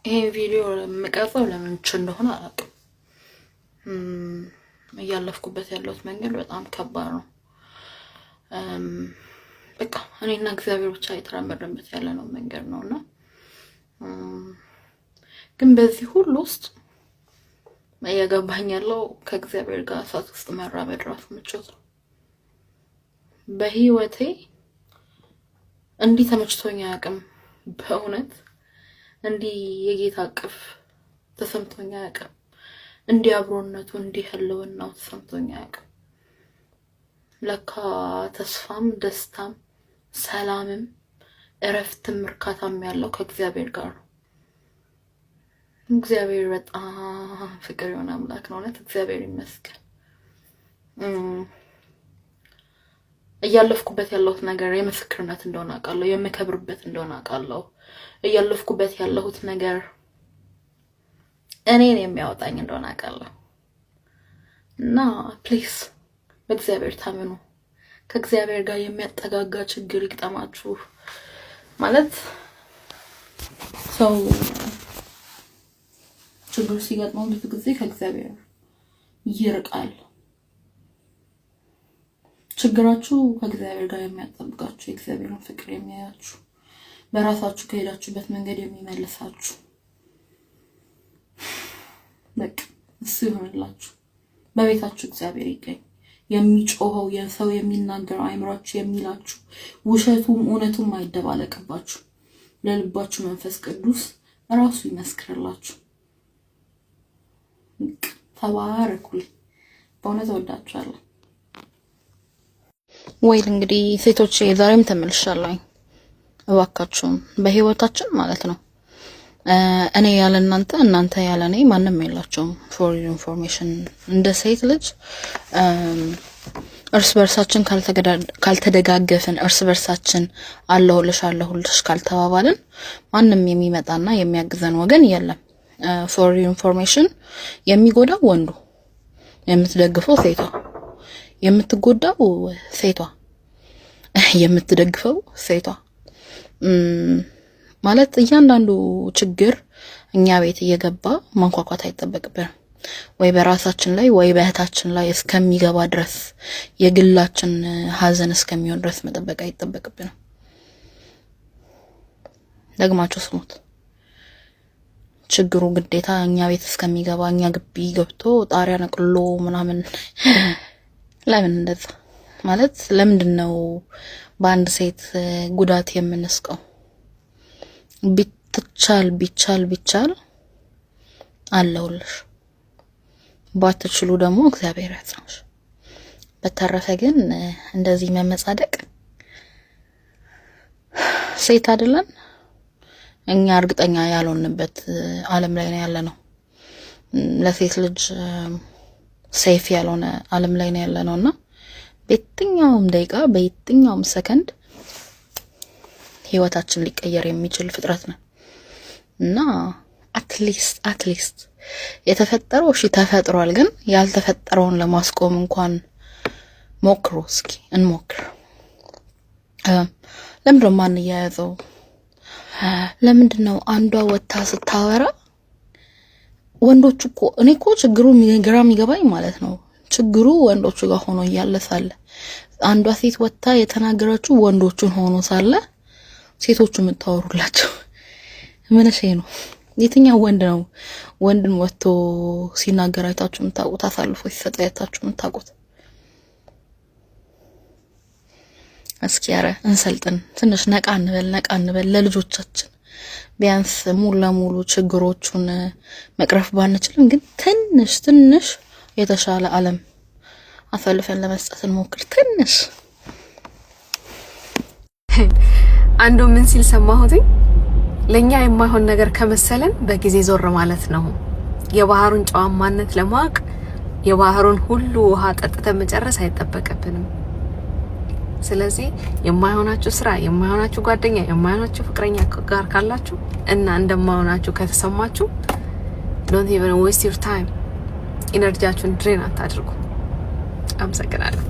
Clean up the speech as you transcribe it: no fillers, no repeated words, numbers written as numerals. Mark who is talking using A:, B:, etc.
A: ይሄ ቪዲዮ መቀረጽው ለምን እንደሆነ አላውቅም። እያለፍኩበት ያለሁት መንገድ በጣም ከባድ ነው። በቃ እኔና እግዚአብሔር ብቻ የተራመድንበት ያለ ነው መንገድ ነውና ግን በዚህ ሁሉ ውስጥ እየገባኝ ያለው ከእግዚአብሔር ጋር እሳት ውስጥ መራመድ ራሱ ምቾት ነው። በህይወቴ እንዲህ ተመችቶኝ አያውቅም። በእውነት እንዲህ የጌታ አቅፍ ተሰምቶኝ አያውቅም። እንዲህ አብሮነቱ እንዲህ ህልውናው ተሰምቶኝ አያውቅም። ለካ ተስፋም ደስታም ሰላምም እረፍትም እርካታም ያለው ከእግዚአብሔር ጋር ነው። እግዚአብሔር በጣም ፍቅር የሆነ አምላክ ነው። እውነት እግዚአብሔር ይመስገን። እያለፍኩበት ያለሁት ነገር የምስክርነት እንደሆነ አውቃለሁ፣ የምከብርበት እንደሆነ አውቃለሁ። እያለፍኩበት ያለሁት ነገር እኔን የሚያወጣኝ እንደሆነ አውቃለሁ። እና ፕሊዝ በእግዚአብሔር ታመኑ። ከእግዚአብሔር ጋር የሚያጠጋጋ ችግር ይግጠማችሁ። ማለት ሰው ችግር ሲገጥመው ብዙ ጊዜ ከእግዚአብሔር ይርቃል። ችግራችሁ ከእግዚአብሔር ጋር የሚያጣብቃችሁ፣ የእግዚአብሔርን ፍቅር የሚያያችሁ፣ በራሳችሁ ከሄዳችሁበት መንገድ የሚመልሳችሁ በቃ እሱ ይሆንላችሁ። በቤታችሁ እግዚአብሔር ይገኝ። የሚጮኸው የሰው የሚናገረው አይምሯችሁ የሚላችሁ ውሸቱም እውነቱም አይደባለቅባችሁ። ለልባችሁ መንፈስ ቅዱስ ራሱ ይመስክርላችሁ። ተባረኩልኝ። በእውነት ወዳችኋለሁ። ወይ እንግዲህ ሴቶች ዛሬም ተመልሻለሁ። እባካችሁን በህይወታችን ማለት ነው እኔ ያለ እናንተ ያለ እኔ ማንም የላችሁም። ፎር ኢንፎርሜሽን እንደ ሴት ልጅ እርስ በርሳችን ካልተደጋገፍን፣ እርስ በርሳችን አለሁልሽ ካልተባባልን ማንም የሚመጣና የሚያግዘን ወገን የለም። ፎር ኢንፎርሜሽን የሚጎዳው ወንዱ፣ የምትደግፈው ሴቷ፣ የምትጎዳው ሴቷ፣ የምትደግፈው ሴቷ። ማለት እያንዳንዱ ችግር እኛ ቤት እየገባ ማንኳኳት አይጠበቅብንም። ወይ በራሳችን ላይ ወይ በእህታችን ላይ እስከሚገባ ድረስ የግላችን ሀዘን እስከሚሆን ድረስ መጠበቅ አይጠበቅብንም። ደግማችሁ ስሙት። ችግሩ ግዴታ እኛ ቤት እስከሚገባ እኛ ግቢ ገብቶ ጣሪያ ነቅሎ ምናምን ለምን እንደዛ ማለት ለምንድነው በአንድ ሴት ጉዳት የምንስቀው? ቢቻል አለውልሽ፣ ባትችሉ ደግሞ እግዚአብሔር ያጽናሽ። በተረፈ ግን እንደዚህ መመጻደቅ ሴት አይደለን እኛ እርግጠኛ ያልሆንበት ዓለም ላይ ነው ያለነው። ለሴት ልጅ ሴፍ ያልሆነ ዓለም ላይ ነው ያለነውና በየትኛውም ደቂቃ በየትኛውም ሰከንድ ህይወታችን ሊቀየር የሚችል ፍጥረት ነው እና አትሊስት የተፈጠረው እሺ ተፈጥሯል፣ ግን ያልተፈጠረውን ለማስቆም እንኳን ሞክሩ። እስኪ እንሞክር። ለምንድነው ማን ያያዘው? ለምንድነው አንዷ ወጣ ስታወራ ወንዶቹ እኮ እኔ እኮ ችግሩ ግራም ይገባኝ ማለት ነው። ችግሩ ወንዶቹ ጋር ሆኖ እያለሳለ አንዷ ሴት ወጣ የተናገረችው ወንዶቹን ሆኖ ሳለ ሴቶቹ የምታወሩላቸው ምን ነው? የትኛው ወንድ ነው ወንድን ወጥቶ ሲናገር አይታችሁ የምታውቁት? አሳልፎ ሲሰጥ አይታችሁ የምታውቁት? እስኪ ኧረ እንሰልጥን፣ ትንሽ ነቃ እንበል ለልጆቻችን። ቢያንስ ሙሉ ለሙሉ ችግሮቹን መቅረፍ ባንችልም ግን ትንሽ የተሻለ ዓለም አሳልፈን ለመስጠት እንሞክር። ትንሽ
B: አንዱ ምን ሲል ሰማሁትኝ? ለኛ የማይሆን ነገር ከመሰለን በጊዜ ዞር ማለት ነው። የባህሩን ጨዋማነት ለማወቅ የባህሩን ሁሉ ውሃ ጠጥተን መጨረስ አይጠበቅብንም። ስለዚህ የማይሆናችሁ ስራ፣ የማይሆናችሁ ጓደኛ፣ የማይሆናችሁ ፍቅረኛ ጋር ካላችሁ እና እንደማይሆናችሁ ከተሰማችሁ don't even waste your time። ኢነርጂያችሁን ድሬን አታድርጉ። አመሰግናለሁ።